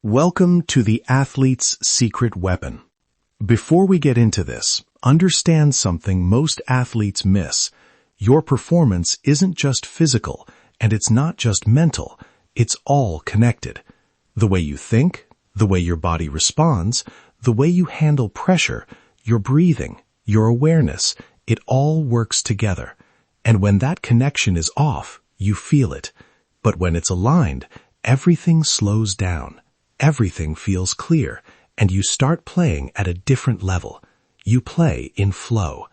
Welcome to the athlete's secret weapon. Before we get into this, understand something most athletes miss. Your performance isn't just physical, and it's not just mental. It's all connected. The way you think, the way your body responds, the way you handle pressure, your breathing, your awareness, it all works together. And when that connection is off, you feel it. But when it's aligned, everything slows down. Everything feels clear, and you start playing at a different level. You play in flow.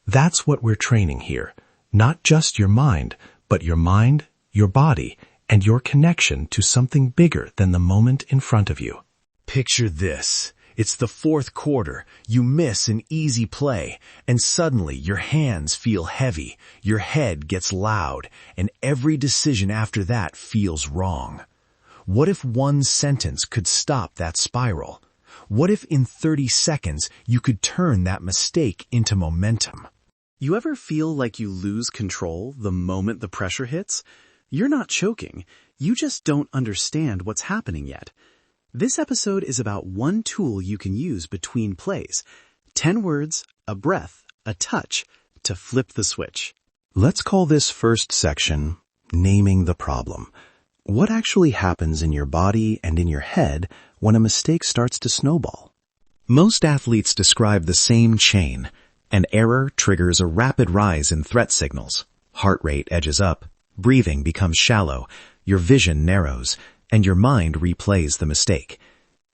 That's what we're training here. Not just your mind, but your mind, your body, and your connection to something bigger than the moment in front of you. Picture this. It's the fourth quarter. You miss an easy play, and suddenly your hands feel heavy, your head gets loud, and every decision after that feels wrong. What if one sentence could stop that spiral? What if in 30 seconds you could turn that mistake into momentum? You ever feel like you lose control the moment the pressure hits? You're not choking. You just don't understand what's happening yet. This episode is about one tool you can use between plays. 10 words, a breath, a touch to flip the switch. Let's call this first section naming the problem. What actually happens in your body and in your head when a mistake starts to snowball? Most athletes describe the same chain. An error triggers a rapid rise in threat signals. Heart rate edges up, breathing becomes shallow, your vision narrows, and your mind replays the mistake.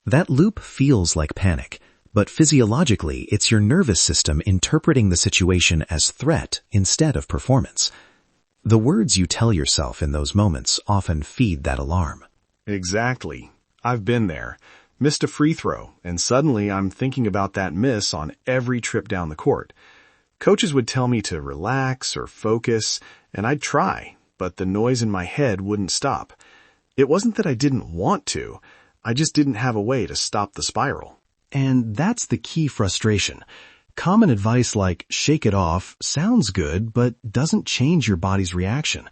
That loop feels like panic, but physiologically it's your nervous system interpreting the situation as threat instead of performance. The words you tell yourself in those moments often feed that alarm. Exactly. I've been there. Missed a free throw, and suddenly I'm thinking about that miss on every trip down the court. Coaches would tell me to relax or focus, and I'd try, but the noise in my head wouldn't stop. It wasn't that I didn't want to. I just didn't have a way to stop the spiral. And that's the key frustration. Common advice like shake it off sounds good, but doesn't change your body's reaction.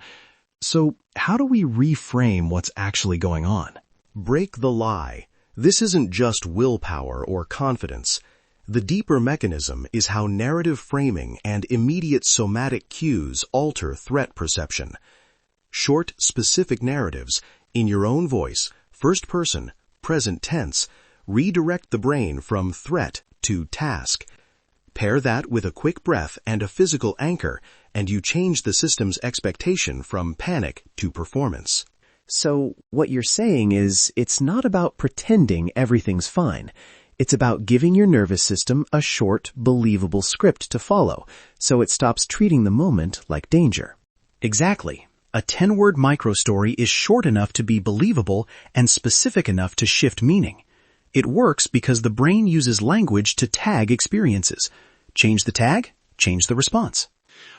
So how do we reframe what's actually going on? Break the lie. This isn't just willpower or confidence. The deeper mechanism is how narrative framing and immediate somatic cues alter threat perception. Short, specific narratives, in your own voice, first person, present tense, redirect the brain from threat to task. Pair that with a quick breath and a physical anchor, and you change the system's expectation from panic to performance. So what you're saying is it's not about pretending everything's fine. It's about giving your nervous system a short, believable script to follow, so it stops treating the moment like danger. Exactly. A 10-word microstory is short enough to be believable and specific enough to shift meaning. It works because the brain uses language to tag experiences. Change the tag, change the response.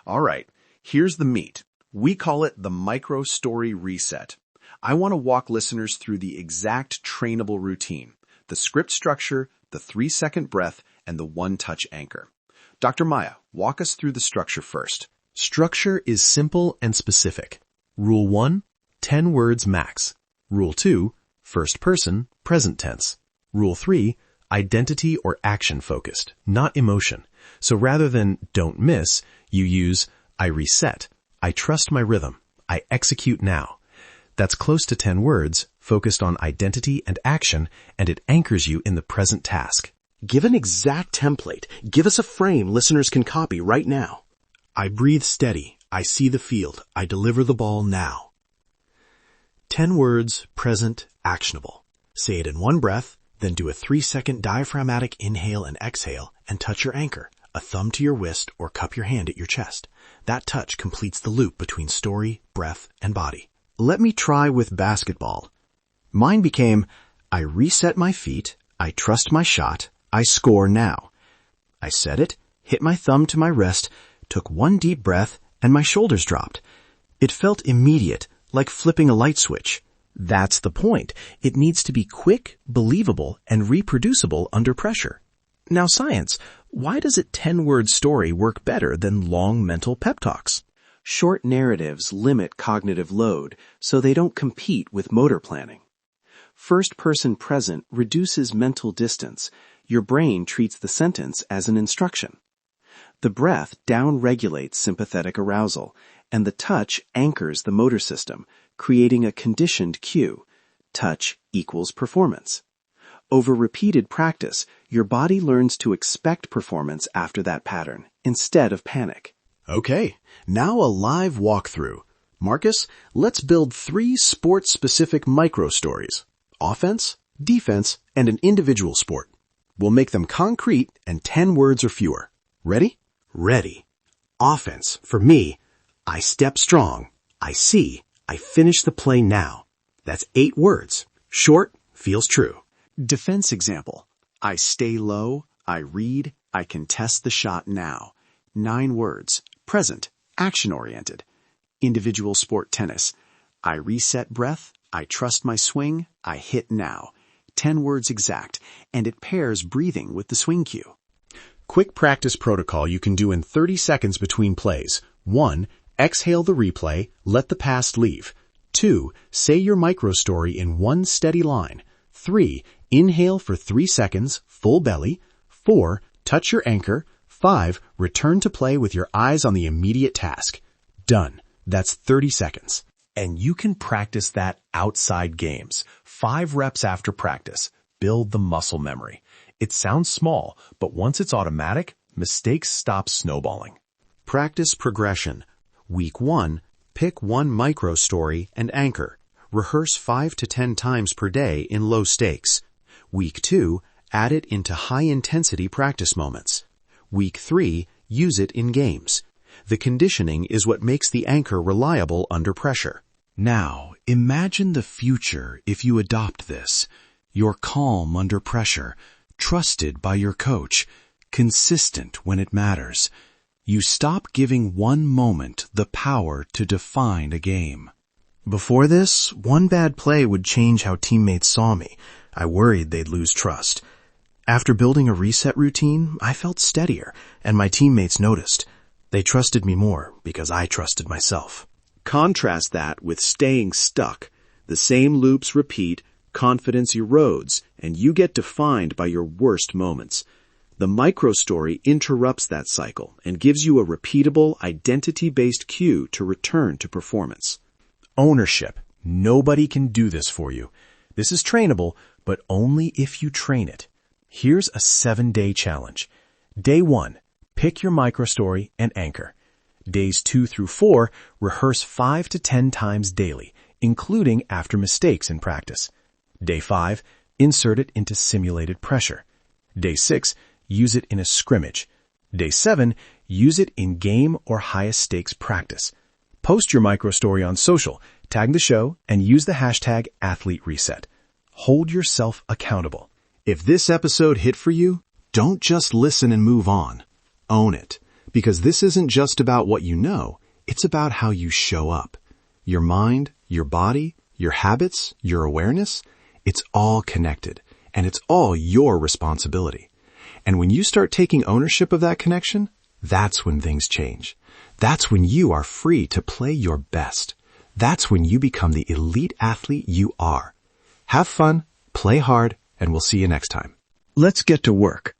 All right, here's the meat. We call it the micro-story reset. I want to walk listeners through the exact trainable routine, the script structure, the 3-second breath, and the one-touch anchor. Dr. Maya, walk us through the structure first. Structure is simple and specific. Rule 1, 10 words max. Rule 2, first person, present tense. Rule 3, identity or action focused, not emotion. So rather than don't miss, you use I reset, I trust my rhythm, I execute now. That's close to 10 words, focused on identity and action, and it anchors you in the present task. Give an exact template. Give us a frame listeners can copy right now. I breathe steady, I see the field, I deliver the ball now. 10 words, present, actionable. Say it in one breath, then do a 3-second diaphragmatic inhale and exhale and touch your anchor, a thumb to your wrist or cup your hand at your chest. That touch completes the loop between story, breath, and body. Let me try with basketball. Mine became, I reset my feet, I trust my shot, I score now. I said it, hit my thumb to my wrist, took one deep breath, and my shoulders dropped. It felt immediate, like flipping a light switch. That's the point. It needs to be quick, believable, and reproducible under pressure. Now science, why does a 10-word story work better than long mental pep talks? Short narratives limit cognitive load, so they don't compete with motor planning. First-person present reduces mental distance. Your brain treats the sentence as an instruction. The breath down-regulates sympathetic arousal, and the touch anchors the motor system, creating a conditioned cue. Touch equals performance. Over repeated practice, your body learns to expect performance after that pattern, instead of panic. Okay, now a live walkthrough. Marcus, let's build 3 sport-specific micro-stories. Offense, defense, and an individual sport. We'll make them concrete and 10 words or fewer. Ready? Ready. Offense. For me, I step strong. I see. I finish the play now. That's 8 words. Short, feels true. Defense example. I stay low. I read. I contest the shot now. 9 words. Present. Action-oriented. Individual sport tennis. I reset breath. I trust my swing. I hit now. 10 words exact, and it pairs breathing with the swing cue. Quick practice protocol you can do in 30 seconds between plays. 1. Exhale the replay, let the past leave. 2. Say your micro-story in one steady line. 3. Inhale for 3 seconds, full belly. 4. Touch your anchor. 5. Return to play with your eyes on the immediate task. Done. That's 30 seconds. And you can practice that outside games. 5 reps after practice. Build the muscle memory. It sounds small, but once it's automatic, mistakes stop snowballing. Practice progression. Week 1, pick one micro-story and anchor. Rehearse 5 to 10 times per day in low stakes. Week 2, add it into high-intensity practice moments. Week 3, use it in games. The conditioning is what makes the anchor reliable under pressure. Now, imagine the future if you adopt this. You're calm under pressure, trusted by your coach, consistent when it matters. You stop giving one moment the power to define a game. Before this, one bad play would change how teammates saw me. I worried they'd lose trust. After building a reset routine, I felt steadier, and my teammates noticed. They trusted me more because I trusted myself. Contrast that with staying stuck. The same loops repeat, confidence erodes, and you get defined by your worst moments. The micro-story interrupts that cycle and gives you a repeatable, identity-based cue to return to performance. Ownership. Nobody can do this for you. This is trainable, but only if you train it. Here's a 7-day challenge. Day 1, pick your microstory and anchor. Days 2 through 4, rehearse 5 to 10 times daily, including after mistakes in practice. Day 5, insert it into simulated pressure. Day 6, use it in a scrimmage. Day 7, use it in game or highest stakes practice. Post your microstory on social, tag the show, and use the hashtag #AthleteReset. Hold yourself accountable. If this episode hit for you, don't just listen and move on. Own it. Because this isn't just about what you know, it's about how you show up. Your mind, your body, your habits, your awareness, it's all connected, and it's all your responsibility. And when you start taking ownership of that connection, that's when things change. That's when you are free to play your best. That's when you become the elite athlete you are. Have fun, play hard, and we'll see you next time. Let's get to work.